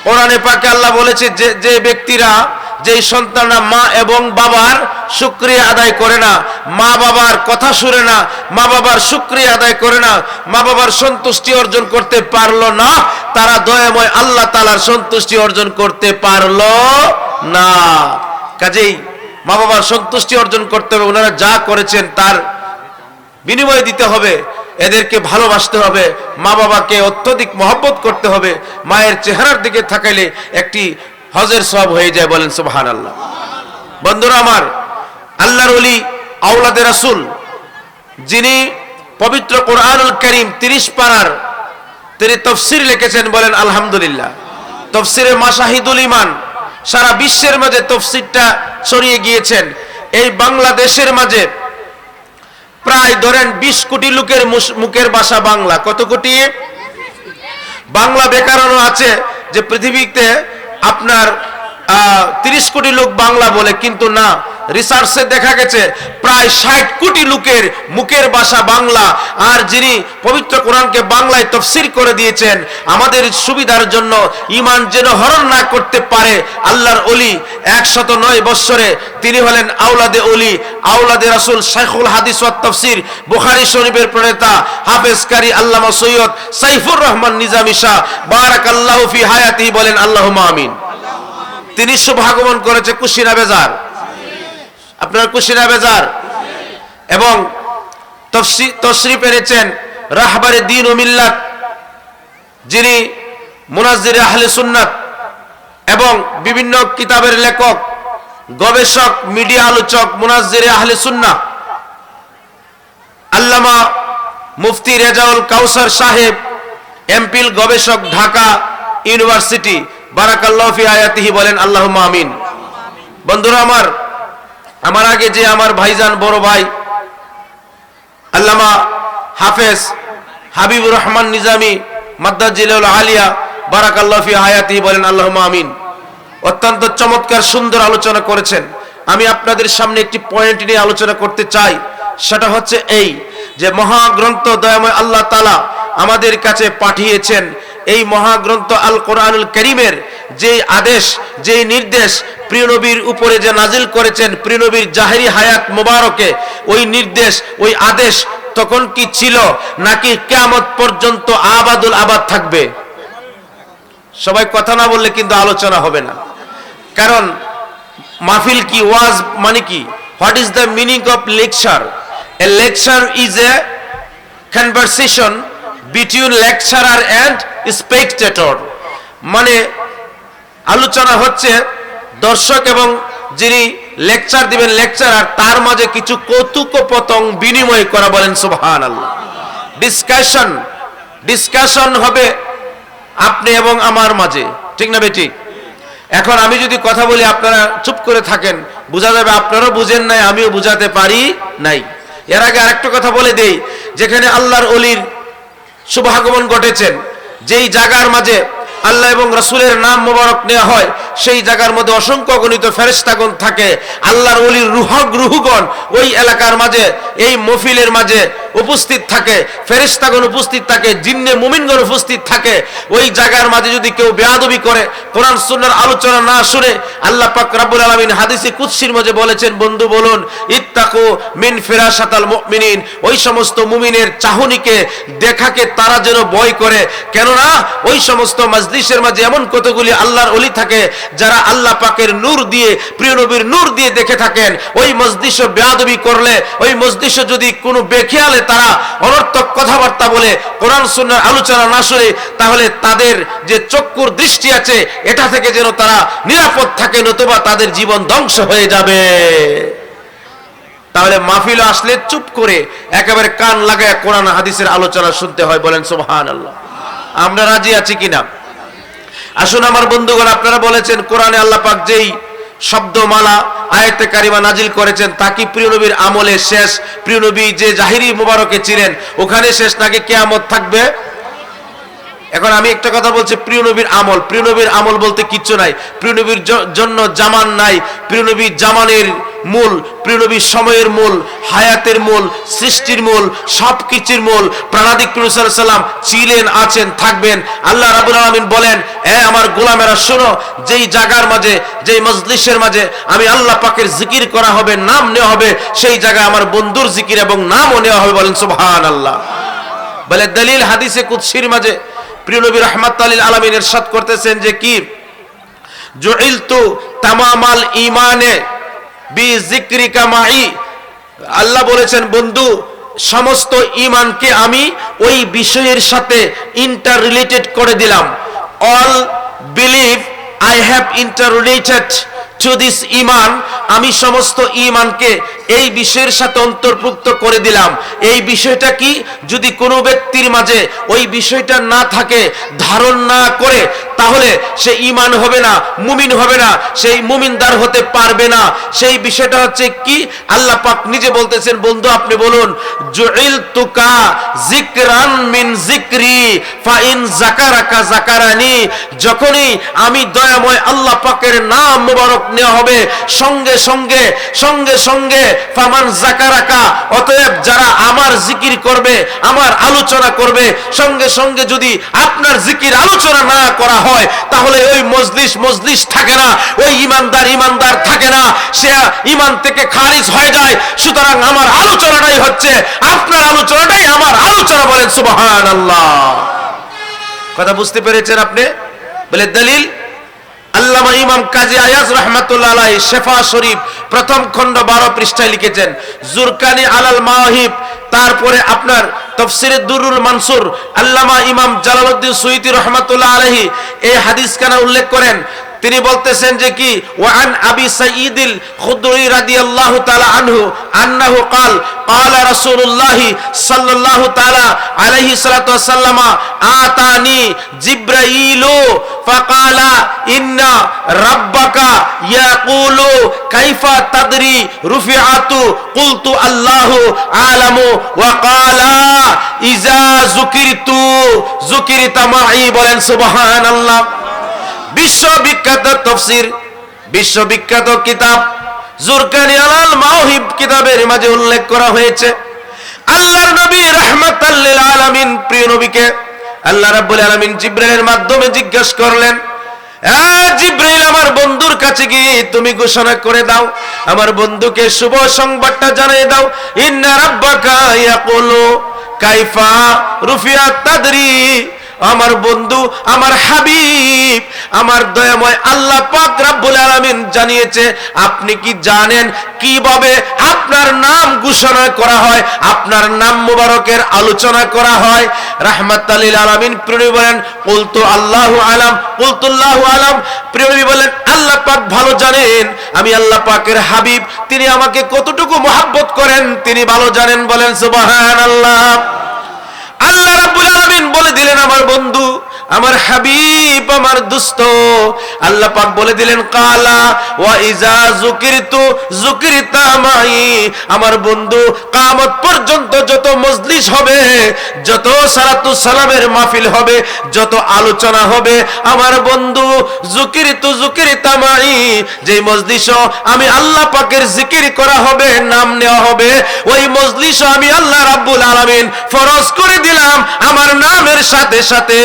কোরআনে পাকে আল্লাহ বলেছে যে ব্যক্তিরা, যেই সন্তানরা মা এবং বাবার শুকরিয়া আদায় করে না, মা বাবার কথা শুনে না, মা বাবার শুকরিয়া আদায় করে না, মা বাবার সন্তুষ্টি অর্জন করতে পারলো না, তারা দয়াময় আল্লাহ তাআলার সন্তুষ্টি অর্জন করতে পারলো না। কাজেই মা বাবার সন্তুষ্টি অর্জন করতে হবে, ওনারা যা করেছেন তার বিনিময় দিতে হবে, এদেরকে ভালোবাসতে হবে, মা বাবাকে অত্যধিক মহব্বত করতে হবে। মায়ের চেহারার দিকে তাকাইলে একটি হজের সওয়াব হয়ে যায়, বলেন সুবহানাল্লাহ। বন্ধুরা আমার, আল্লাহর ওলি আওলাদে রাসূল, যিনি পবিত্র কোরআনুল কারীম 30 পারার তিনি তাফসীর লিখেছেন, বলেন আলহামদুলিল্লাহ। তাফসীরে মাশাহিদুল ঈমান সারা বিশ্বের মাঝে তাফসীরটা ছড়িয়ে গিয়েছেন। এই বাংলাদেশের মাঝে প্রায় ধরেন 20 কোটি লোকের মুখের ভাষা বাংলা। কত কোটি? বাংলা ব্যাকরণও আছে যে পৃথিবীতে আপনার 30 কোটি লোক বাংলা বলে, কিন্তু না, রিসার্চে দেখা গেছে প্রায় 60 কোটি লোকের মুখের ভাষা বাংলা। আর যিনি পবিত্র কোরআনকে বাংলায় তাফসীর করে দিয়েছেন আমাদের সুবিধার জন্য, ঈমান যেন হরণ না করতে পারে, আল্লাহর ওলি 109 বৎসরে তিনি হলেন আওলাদে ওলি, আওলাদে রাসূল, শাইখুল হাদিস ওয়াত তাফসীর, বুখারী শরীফের প্রণেতা হাফেজ কারি আল্লামা সৈয়দ সাইফুর রহমান নিজামী শাহ বারাকাল্লাহু ফি হায়াতিহি, বলেন আল্লাহুম্মা আমিন। তিনি শুভাগমন করেছে কুশিনা বেজার, আপনার কুশিনা বেজার, এবং তশরিফ এনেছেন রাহবারে দ্বীন ও মিল্লাত, যিনি মুনাজ্জিরে আহলে সুন্নাত এবং বিভিন্ন কিতাবের লেখক, গবেষক, মিডিয়া আলোচক, মুনাজ্জিরে আহলে সুন্নাহ, আল্লামা মুফতি রেজাউল কাউসার সাহেব, এমপিল গবেষক, ঢাকা ইউনিভার্সিটি, বারাকাল্লাহু ফি হায়াতিহি, বলেন আল্লাহুম্মা আমিন। বন্ধুরা আমার আগে যে আমার ভাইজান বড় ভাই আল্লামা হাফেজ হাবিবুর রহমান নিজামী মাদ্দাজিলাল আলিয়া, বারাকাল্লাহু ফি হায়াতিহি, বলেন আল্লাহুম্মা আমিন। অত্যন্ত চমৎকার সুন্দর আলোচনা করেছেন। আমি আপনাদের সামনে একটি পয়েন্ট নিয়ে আলোচনা করতে চাই, সেটা হচ্ছে এই যে মহাগ্রন্থ দয়াময় আল্লাহ তাআলা আমাদের কাছে পাঠিয়েছেন, এই মহাগ্রন্থ আল কোরআনুল কারীমের যে আদেশ, যে নির্দেশ প্রিয় নবীর উপরে যে নাজিল করেছেন, প্রিয় নবীর জাহেরি হায়াত মোবারকে, ওই নির্দেশ, ওই আদেশ তখন কি ছিল, নাকি কিয়ামত পর্যন্ত আবাদুল আবাদ থাকবে? সবাই কথা না বললে কিন্তু আলোচনা হবে না। কারণ মাহফিল কি, ওয়াজ মানে কি? What is the meaning of lecture? A lecture is a conversation between lecturer and spectator. মানে আলোচনা হচ্ছে দর্শক এবং যিনি লেকচার দিবেন, লেকচারার, তার মাঝে কিছু কৌতুকপতং বিনিময় করা, বলেন সুবহানাল্লাহ। ডিসকাশন হবে আপনি এবং আমার মাঝে, ঠিক না বেঠিক? এখন আমি যদি কথা বলি আপনারা চুপ করে থাকেন, বোঝা যাবে আপনারাও বুঝেন নাই, আমিও বুঝাতে পারি নাই। এর আগে আরেকটা কথা বলে দেই, যেখানে আল্লাহর ওলির শুভাগমন ঘটেছেন, যেই জায়গার মাঝে আল্লাহ এবং রাসূলের নাম মোবারক নেওয়া হয়, সেই জায়গার মধ্যে অসংখ্য গণিত ফেরেশতাগণ থাকে। আল্লাহর ওলির রুহগণ ওই এলাকার মাঝে, এই মহফিলের মাঝে উপস্থিত থাকে, ফেরেশতাগণ উপস্থিত থাকে, জিন্নে মুমিনগণ উপস্থিত থাকে। ওই জায়গার মাঝে যদি কেউ বেয়াদবি করে, কোরআন সুন্নাহর আলোচনা না শুনে, আল্লাহ পাক রব্বুল আলামিন হাদিসে কুদসির মাঝে বলেছেন, বন্ধু বলুন, ইত্তাকু মিন ফিরাশাতাল মুমিনিন, ওই সমস্ত মুমিনের চাহনিকে, দেখাকে তারা যেন ভয় করে। কেননা ওই সমস্ত মজলিসের মাঝে এমন কতগুলি আল্লাহর ওলি থাকে যারা আল্লাহ পাকের নূর দিয়ে, প্রিয় নবীর নূর দিয়ে দেখে থাকেন। ওই মজলিসে বেয়াদবি করলে, ওই মজলিসে যদি কোনো বেখেয়ালে তারা অনর্থক কথাবার্তা বলে, কোরআন সুন্নাহর আলোচনা না শুনে, তাহলে তাদের যে চক্ষুর দৃষ্টি আছে এটা থেকে যেন তারা নিরাপদ থাকে, নতুবা তাদের জীবন ধ্বংস হয়ে যাবে। তাহলে মাহফিলে আসলে চুপ করে একেবারে কান লাগায় কোরআন হাদিসের আলোচনা শুনতে হয়, বলেন সুবহানাল্লাহ। আমরা রাজি আছি কিনা? আসুন আমার বন্ধুগণ, আপনারা বলেছেন কোরআনে আল্লাহ পাক যেই শব্দমালা আয়াতে কারিমা নাজিল করেছেন তা কি প্রিয় নবীর আমলে শেষ? প্রিয় নবী যে জাহিরি মুবারকে ছিলেন ওখানে শেষ, নাকি কিয়ামত থাকবে? এখন আমি একটা কথা বলছি, প্রিয় নবীর আমল, প্রিয় নবীর আমল বলতে কিচ্ছু নাই। প্রিয় নবীর জন্য জামান নাই, প্রিয় নবীর জামানের মূল, প্রিয় নবী সময়ের মূল, হায়াতের মূল, সৃষ্টির মূল, সবকিছুর মূল। প্রাণাদিক প্রিয় সাল্লাল্লাহু আলাইহি ওয়াসাল্লাম ছিলেন, আছেন, থাকবেন। আল্লাহ রাব্বুল আলামিন বলেন, আমার গোলামেরা শোনো, যেই জায়গার মাঝে, যেই মজলিসের মাঝে আমি আল্লাহ পাকের জিকির করা হবে, নাম নেওয়া হবে, সেই জায়গায় আমার বন্ধুর জিকির এবং নামও নেওয়া হবে। বলেন সুবহানাল্লাহ। বলে দলিল হাদিসে কুদসির মাঝে প্রিয় নবী রাহমাতুল লিল আলামিন ইরশাদ করতেছেন যে কি, জুইলতু তামামাল ঈমানে বিজিক্রিকা মাই। আল্লাহ বলেছেন, বন্ধু সমস্ত ঈমানকে আমি ওই বিষয়ের সাথে ইন্টার রিলেটেড করে দিলাম। All believe I have inter related to this ঈমান। আমি সমস্ত ঈমানকে এই বিষয়ের সাথে অন্তর্ভুক্ত করে দিলাম। এই বিষয়টা কি, যদি কোনো ব্যক্তির মাঝে ওই বিষয়টা না থাকে, ধারণ না করে, তাহলে সে ঈমান হবে না, মুমিন হবে না, সেই মুমিনদার হতে পারবে না। সেই বিষয়টা হচ্ছে কি, আল্লাহ পাক নিজে বলতেছেন, বন্ধু আপনি বলুন, জুইলতুকা যিকরান মিন যিকরি ফাইন যাকারাকা যাকারানি। যখনই আমি দয়াময় আল্লাহ পাকের নাম মোবারক নেওয়া হবে, সঙ্গে সঙ্গে সঙ্গে সঙ্গে ফামান যাকারাকা, অতএব যারা আমার জিকির করবে, আমার আলোচনা করবে, সঙ্গে সঙ্গে যদি আপনার জিকির আলোচনা না করা হয়, তাহলে ওই মজলিস থাকে না, ওই ইমানদার থাকে না, সে ইমান থেকে খারিজ হয়ে যায়। সুতরাং আমার আলোচনাটাই হচ্ছে আপনার আলোচনাটাই আমার আলোচনা। বলেন সুবহানাল্লাহ। কথা বুঝতে পেরেছেন আপনি? বলে দলিল, আল্লামা ইমাম কাজী আয়াজ রাহমাতুল্লাহ আলাইহি শেফা শরীফ প্রথম খণ্ড 12 পৃষ্ঠায় লিখেছেন, জুরকানি আলাল মাওয়াহিব। তারপরে আপনার তাফসীরে দুরুল মানসুর আল্লামা ইমাম জালালউদ্দিন সুয়ুতী রাহমাতুল্লাহ আলাইহি এই হাদিস কানা উল্লেখ করেন। তিনি বলতেছেন যে কি, ওয়ান আবি সাঈদিল খুদরি রাদিয়াল্লাহু তাআলা আনহু আন্নাহু ক্বাল ক্বালা রাসূলুল্লাহ সাল্লাল্লাহু তাআলা আলাইহি সাল্লাতু ওয়াসাল্লাম আতানি জিবরাইলু ফাকালা ইন্না রাব্বাকা ইয়াকুলু কাইফা তাদরি রুফিআতু কুলতু আল্লাহু আলামু ওয়া ক্বালা ইজা যুকিরতু যুকিরতা মাই। বলেন সুবহানাল্লাহ। বিশ্ববিখ্যাত তাফসীর, বিশ্ববিখ্যাত কিতাব জুরকানি আলাল মাওয়াহিব কিতাবের মাঝে উল্লেখ করা হয়েছে, আল্লাহর নবী রাহমাতাল লিল আলামিন প্রিয় নবীকে আল্লাহ রাব্বুল আলামিন জিবরাইলের মাধ্যমে জিজ্ঞাসা করলেন, জিবরাইল আমার বন্ধুর কাছে গিয়ে তুমি ঘোষণা করে দাও, আমার বন্ধুকে শুভ সংবাদটা জানিয়ে দাও, ইন্না রাব্বাকা ইয়াকুলু কাইফা রুফিআত তাদরি। আমার বন্ধু, আমার হাবিব, আমার দয়াময় আল্লাহ পাক রব্বুল আলামিন জানিয়েছে, আপনি কি জানেন কিভাবে আপনার নাম ঘোষণা করা হয়, আপনার নাম মুবারকের আলোচনা করা হয়? রাহমাতাল লিল আলামিন প্রিয় নবী বলেন, কুলতু আল্লাহু আলাম, কুলতুল্লাহু আলাম। প্রিয় নবী বলেন, আল্লাহ পাক ভালো জানেন, আমি আল্লাহ পাকের হাবিব, তিনি আমাকে কতটুকু মহব্বত করেন তিনি ভালো জানেন। বলেন সুবহানাল্লাহ। আল্লাহ রাব্বুল আলামিন বলে দিলেন, আমার বন্ধু, আমার হাবিব, আমার দোস্ত, আল্লাহ পাক বলে দিলেন, কালা ওয়া ইজা যুকিরতু যুকিরতা মাই। আমার বন্ধু, কিয়ামত পর্যন্ত যত মজলিস হবে, যত সালাতু সালামের মাহফিল হবে, যত আলোচনা হবে, আমার বন্ধু যুকিরতু যুকিরতা মাই, যে মজলিসও আমি আল্লাহ পাকের জিকির করা হবে, নাম নেওয়া হবে, ওই মজলিসও আমি আল্লাহ রাব্বুল আলামিন ফরজ করে দিলাম, আমার নামের সাথে সাথে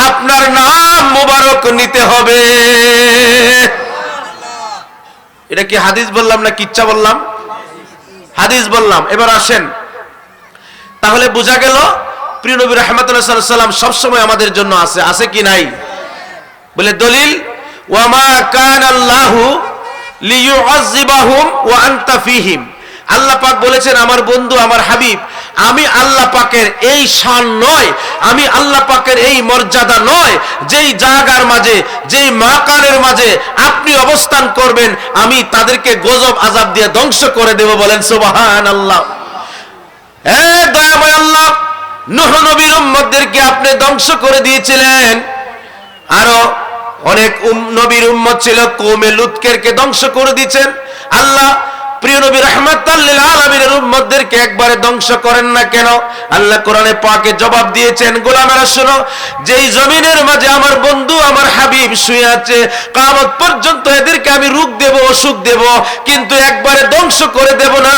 আপনার নাম মুবারক নিতে হবে। এটা কি হাদিস বললাম না কিচ্ছা বললাম? হাদিস বললাম। এবার আসেন, তাহলে বোঝা গেল প্রিয় নবী রাহমাতুল্লাহ সাল্লাল্লাহু আলাইহি ওয়াসাল্লাম সবসময় আমাদের জন্য আছে, আছে কি নাই? বলে দলিল, ওয়া মা কানা আল্লাহু লিয়ুআযিবাহুম ওয়া আনতা ফীহিম। আল্লাহ পাক বলেছেন, আমার বন্ধু, আমার হাবিব, আমি আল্লাহ পাকের এই শান নয়, আমি আল্লাহ পাকের এই মর্যাদা নয়, যেই জায়গার মাঝে, যেই মাকানের মাঝে আপনি অবস্থান করবেন, আমি তাদেরকে গজব আযাব দিয়ে ধ্বংস করে দেব। বলেন সুবহানাল্লাহ। দয়াময় আল্লাহ, নূহ নবীর উম্মতদেরকে আপনি ধ্বংস করে দিয়েছিলেন, আরো অনেক নবীর উম্মত ছিল, কওমে লুতকে ধ্বংস করে দিয়েছেন। আল্লাহ প্রিয় নবী রাহমাতাল লিল আলামিনের উম্মতদেরকে একবারে ধ্বংস করেন না কেন? আল্লাহ কোরআনে পাকে জবাব দিয়েছেন, গোলামেরা শোনো, যেই জমিনের মাঝে আমার বন্ধু আমার হাবিব শুয়ে আছে, কিয়ামত পর্যন্ত এদেরকে আমি রোগ দেব, অসুখ দেব, কিন্তু একবারে ধ্বংস করে দেব না,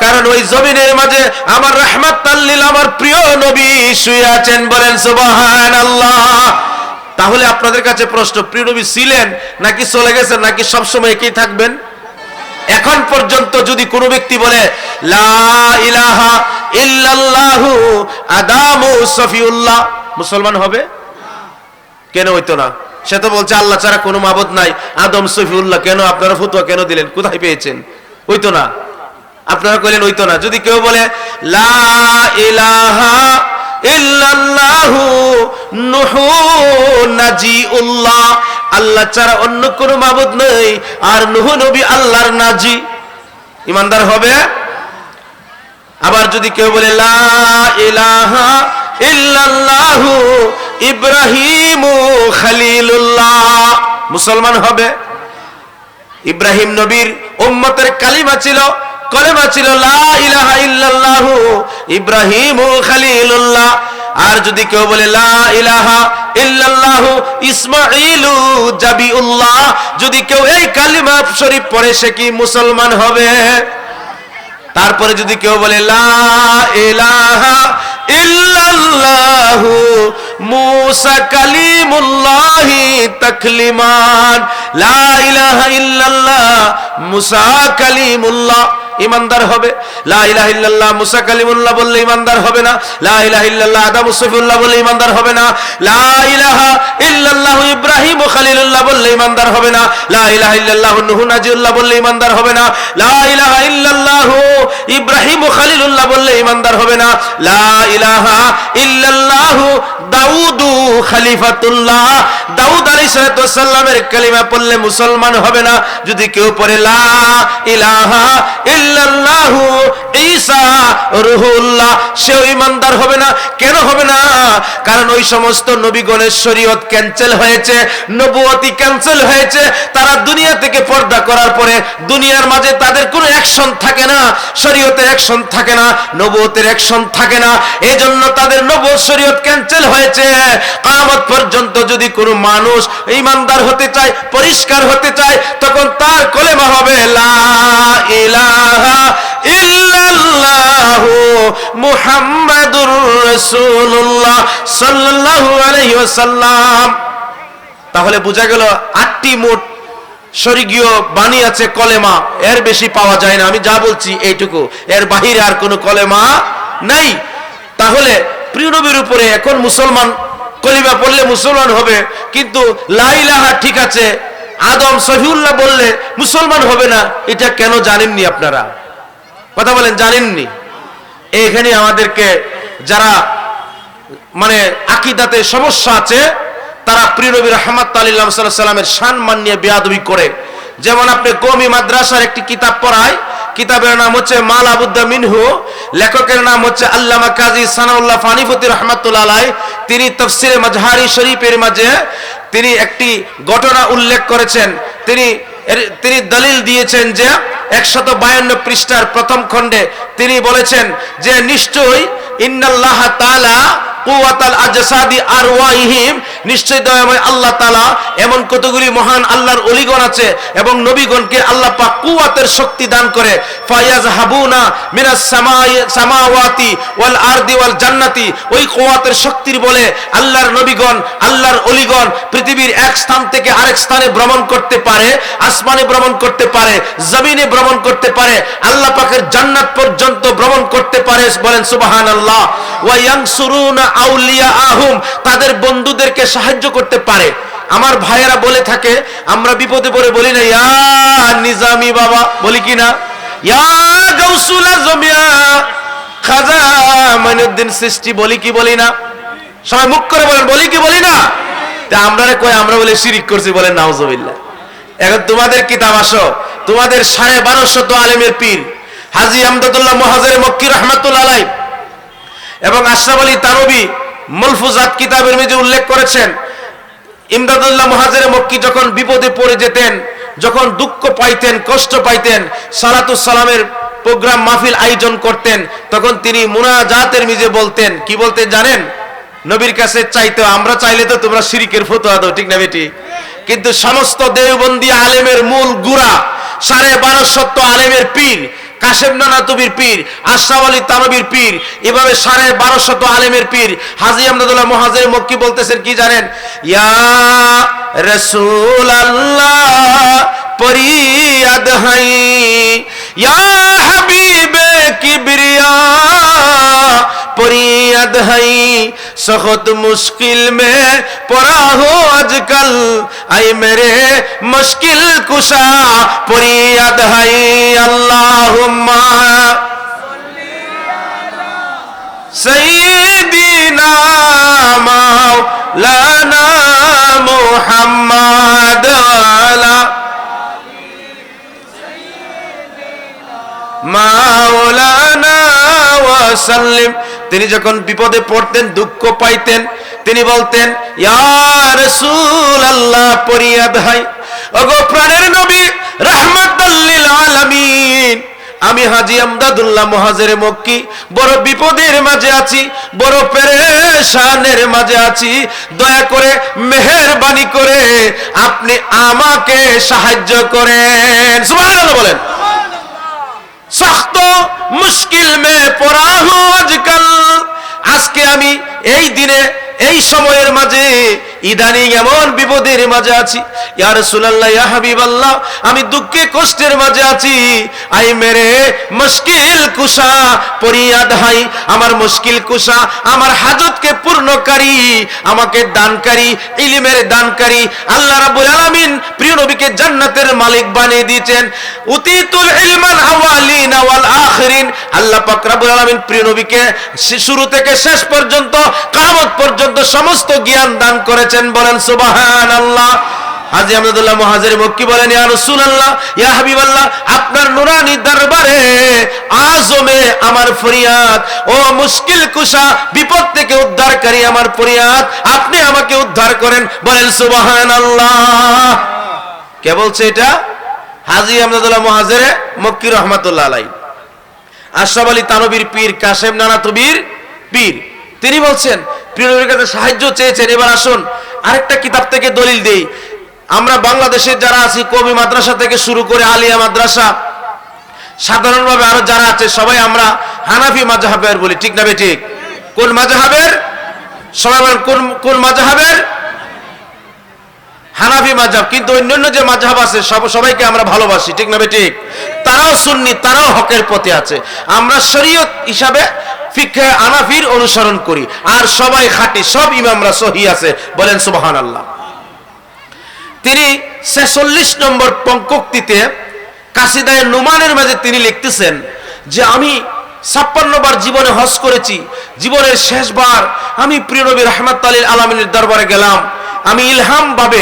কারণ ওই জমিনের মাঝে আমার রাহমাতাল লিল আমার প্রিয় নবী শুয়ে আছেন। বলেন সুবহানাল্লাহ। তাহলে আপনাদের কাছে প্রশ্ন, প্রিয় নবী ছিলেন নাকি চলে গেছেন নাকি সবসময় একই থাকবেন? এখন পর্যন্ত যদি কোনো ব্যক্তি বলে লা ইলাহা ইল্লাল্লাহু আদামু সফিউল্লাহ, মুসলমান হবে? কেন হইতো না? সে তো বলছে আল্লাহ ছাড়া কোনো মাবুদ নাই, আদম সফিউল্লাহ। কেন? আপনারা ফতোয়া কেন দিলেন? কোথায় পেয়েছেন? হইতো না? আপনারা কইলেন হইতো না। যদি কেউ বলে লা ইলাহা ইল্লাল্লাহু নূহু নাজিউল্লাহ, আল্লাহ ছাড়া অন্য কোনো মাবুদ নেই, আর নূহ নবী আল্লাহর নাজি, ইমানদার হবে? আবার যদি কেউ বলে লা ইলাহা ইল্লাল্লাহু ইব্রাহিমু খলিলুল্লাহ, মুসলমান হবে? ইব্রাহিম নবীর উম্মতের কালিমা ছিল, কলেমা ছিল লা ইলাহা ইল্লাল্লাহু ইব্রাহিমু খলিলুল্লাহ। আর যদি কেউ বলে লা ইলাহা ইল্লাল্লাহু ইসমাঈলু জাবিউল্লাহ, যদি কেউ এই কালিমা শরীফ পড়ে সে কি মুসলমান হবে? তারপরে যদি কেউ বলে লা ইলাহা ইল্লাল্লাহু মুসা কালিমুল্লাহি তাকলিমান, লা ইলাহা ইল্লাল্লাহ মুসা কালিমুল্লাহ, ইমানদার হবে? লা ইলাহা ইল্লাল্লাহ মুসা কালিমুল্লাহ বললে ইমানদার হবে না। লা ইলাহা ইল্লাল্লাহ আদম সফিউল্লাহ বললে ইমানদার হবে না। লা ইলাহা ইল্লাল্লাহ ইব্রাহিম খলিলুল্লাহ বললে ইমানদার হবে না। লা ইলাহা ইল্লাল্লাহ নূহ নাজিউল্লাহ বললে ইমানদার হবে না। লা ইলাহা ইল্লাল্লাহ ইব্রাহিম খলিলুল্লাহ বললে ইমানদার হবে না। লা ইলাহা ইল্লাল্লাহ দাউদু খলিফাতুল্লাহ, দাউদ আলাইহিস সালামের কালিমা পড়লে মুসলমান হবে না। যদি কেউ পড়ে লা ইলাহা ইল্লাল্লাহু ঈসা রূহুল্লাহ, সেও ইমানদার হবে না। কেন হবে না? কারণ ওই সমস্ত নবীগণের শরীয়ত ক্যান্সেল হয়েছে, নবুয়তি ক্যান্সেল হয়েছে। তারা দুনিয়া থেকে পর্দা করার পরে দুনিয়ার মাঝে তাদের কোনো অ্যাকশন থাকে না, শরীয়তের অ্যাকশন থাকে না, নবুয়তের অ্যাকশন থাকে না। এজন্য তাদের নবুয়ত শরীয়ত ক্যান্সেল হয়েছে। কিয়ামত পর্যন্ত যদি কোনো মানুষ ইমানদার হতে চায়, পরিষ্কার হতে চায়, তখন তার কলেমা হবে লা ইলাহা ইল্লাল্লাহু মুহাম্মাদুর রাসূলুল্লাহ সাল্লাল্লাহু আলাইহি ওয়াসাল্লাম। তাহলে বোঝা গেল 8টি মোট শরীয়তীয় বাণী আছে, কলেমা, এর বেশি পাওয়া যায় না। আমি যা বলছি এইটুকু, এর বাহিরে আর কোনো কলেমা নাই। তাহলে প্রিয় নবীর উপরে এখন মুসলমান কলিমা পড়লে মুসলমান হবে, কিন্তু লা ইলাহা ঠিক আছে, আদম সফিউল্লাহ বললে মুসলমান হবে না। এটা কেন জানেননি আপনারা? কথা বলেন, জানেননি? এখানে আমাদেরকে যারা মানে আকীদাতে সমস্যা আছে, তারা প্রিয় নবী রাহমাতুল্লাহি আলাইহি সাল্লাল্লাহু আলাইহি ওয়াসাল্লামের সম্মান নিয়ে বেয়াদবি করে। যেমন আপনি কওমি মাদ্রাসার একটি কিতাব পড়ায়, কিতাবের নাম হচ্ছে মা লা বুদ্দা মিনহু, লেখকের নাম হচ্ছে আল্লামা কাজী সানাউল্লাহ ফানিফতি রাহমাতুল্লাহ আলাইহি। তিনি তাফসীরে মাজহারি শরীফের মাঝে তিনি একটি ঘটনা উল্লেখ করেছেন। তিনি দলিল দিয়েছেন যে 152 পৃষ্ঠার প্রথম খণ্ডে তিনি বলেছেন যে নিশ্চয়ই ইন্নাল্লাহ তাআলা কুওয়াতাল আজসাদি আরওয়াহিম, নিশ্চয় দয়াময় আল্লাহ তাআলা এমন কতগুলি মহান আল্লাহর ওলিগণ আছে এবং নবীগণকে আল্লাহ পাক কুওয়াতের শক্তি দান করে। ফায়াজহাবুনা মিনাস সামাওয়াতি ওয়াল আরদি ওয়াল জান্নাতি, ওই কুওয়াতের শক্তির বলে আল্লাহর নবীগণ, আল্লাহর ওলিগণ পৃথিবীর এক স্থান থেকে আরেক স্থানে ভ্রমণ করতে পারে, আসমানে ভ্রমণ করতে পারে, জমিনে ভ্রমণ করতে পারে, আল্লাহ পাকের জান্নাত পর্যন্ত ভ্রমণ করতে পারে। বলেন সুবহানাল্লাহ। ওয়া ইয়ানসুরুনা আউলিয়াআহুম, তাদের বন্ধুদেরকে সাহায্য করতে পারে। আমার ভাইয়েরা বলে থাকে, আমরা বিপদে পড়ে বলি না ইয়া নিজামি বাবা, বলি কি না? ইয়া গাউসুল আজমিয়া খাজা মাইনুদ্দিন সৃষ্টি, বলি কি বলি না? সবাই মুখ করে বলেন, বলি কি বলি না? তা আমরা কই, আমরা বলে শিরিক করছি, বলেন নাউজুবিল্লাহ। এখন তোমাদের কিতাব আসো, তোমাদের 1250 আলেমের পীর হাজী আমদাদুল্লাহ মুহাজির মক্কি রাহমাতুল্লাহ আলাইহি এবং আশরাফ আলী তানবী মালফুজাত কিতাবের মধ্যে উল্লেখ করেছেন, ইমদাদুল্লাহ মুহাজির মক্কি যখন বিপদে পড়ে যেতেন, যখন দুঃখ পাইতেন, কষ্ট পাইতেন, সালাতুস সালামের প্রোগ্রাম মাহফিল আয়োজন করতেন, তখন তিনি মুনাজাতের মিজে বলতেন, কি বলতেন জানেন? নবীর কাছে চাইতো, আমরা চাইলে তো তোমরা শিরকের ফতোয়া দাও, ঠিক না বেটি? কিন্তু সমস্ত দেওবন্দি আলেমের মূল গুড়া, 1250 আলেমের পীর, কাশেম নানাতুবির পীর, আশরাফ আলী তানবীর পীর, এভাবে 1250 আলেমের পীর হাজী আমদাদুল্লাহ মুহাজির মক্কি বলতেছেন কি জানেন? ইয়া রাসূলুল্লাহ ফরিয়াদ হাই, ইয়া হাবিবে কিবরিয়া फरियाद है, सख्त मुश्किल में पड़ा हो आजकल, आई मेरे मुश्किल कुशा फरियाद है, अल्लाहुम्मा सय्यिदिना मौलाना मुहम्मद अला মাওলানা ওয়াসাল্লিম। তিনি যখন বিপদে পড়তেন, দুঃখ পাইতেন, তিনি বলতেন ইয়া রাসূলুল্লাহ ফরিয়াদ হাই, ওগো প্রাণের নবী রাহমাতাল লিল আলামিন, আমি হাজী আমদাদুল্লাহ মুহাজিরে মক্কি বড় বিপদের মাঝে আছি, বড় পেরেশানের মাঝে আছি, দয়া করে মেহেরবানি করে আপনি আমাকে সাহায্য করেন। সুবহানাল্লাহ বলেন। সख्त मुश्किल में पड़ा हूं आजकल, আজকে আমি এই দিনে এই সময়ের মাঝে ইদানিং এমন বিপদের মাঝে আছি, ইয়া রাসূলুল্লাহ ইয়া হাবিবাল্লাহ, আমি দুঃখে কষ্টের মাঝে আছি, আই মেরে মুশকিল কুশা ফরিয়াদ হাই, আমার মুশকিল কুশা, আমার হাজতকে পূর্ণকারী, আমাকে দানকারী, ইলমের দানকারী আল্লাহ রাব্বুল আলামিন প্রিয় নবীকে জান্নাতের মালিক বানিয়ে দিয়েছেন। উতিতুল ইলমান আওয়ালিন ওয়াল আখিরিন, আল্লাহ পাক রব্বুল আলামিন প্রিয় নবীকে শুরু থেকে শেষ পর্যন্ত কিয়ামত পর্যন্ত সমস্ত জ্ঞান দান করেছেন। বলেন সুবহানাল্লাহ। হাজী আমদাদুল্লাহ মুহাজির মক্কি বলেন ইয়া রাসূলুল্লাহ ইয়া হাবিবাল্লাহ, আপনার নুরানি দরবারে আজমে আমার ফরিয়াদ, ও মুশকিল কুশা, বিপদ থেকে উদ্ধারকারী আমার ফরিয়াদ, আপনি আমাকে উদ্ধার করেন। বলেন সুবহানাল্লাহ। কে বলছে এটা? হাজী আমদাদুল্লাহ মুহাজির মক্কি রাহমাতুল্লাহ আলাইহি, আশরাফ আলী তানবীর পীর, কাশেম নানাতুবির পীর, তিনি বলছেন প্রিয় নবীর কাছে সাহায্য চেয়েছেন। এবার আসুন আরেকটা কিতাব থেকে দলিল দেই। আমরা বাংলাদেশের যারা আছি, কবি মাদ্রাসা থেকে শুরু করে আলিয়া মাদ্রাসা, সাধারণভাবে আরো যারা আছে, সবাই আমরা হানাফি মাযহাবের বলি, ঠিক না বেঠিক? কোন মাযহাবের? সবাই বলেন কোন মাযহাবের? হানাফি মাযহাব। কিন্তু অন্যান্য যে মাযহাব আছে সবাইকে আমরা ভালোবাসি, ঠিক না বেঠিক? তারাও সুন্নি, তারাও হকের পথে আছে। আমরা শরীয়ত হিসাবে ফিকহে হানাফির অনুসরণ করি, আর সবাই খাঁটি, সব ইমামরা সহি আছে। বলেন সুবহানাল্লাহ। তিনি 46 নম্বর পঙ্কক্তিতে কাসিদায়ে নুমানের মাঝে তিনি লিখতেছেন যে আমি 56 বার জীবনে হজ করেছি, জীবনের শেষবার আমি প্রিয় নবী রাহমাতুল লিল আলামিনের দরবারে গেলাম, আমি ইলহাম ভাবে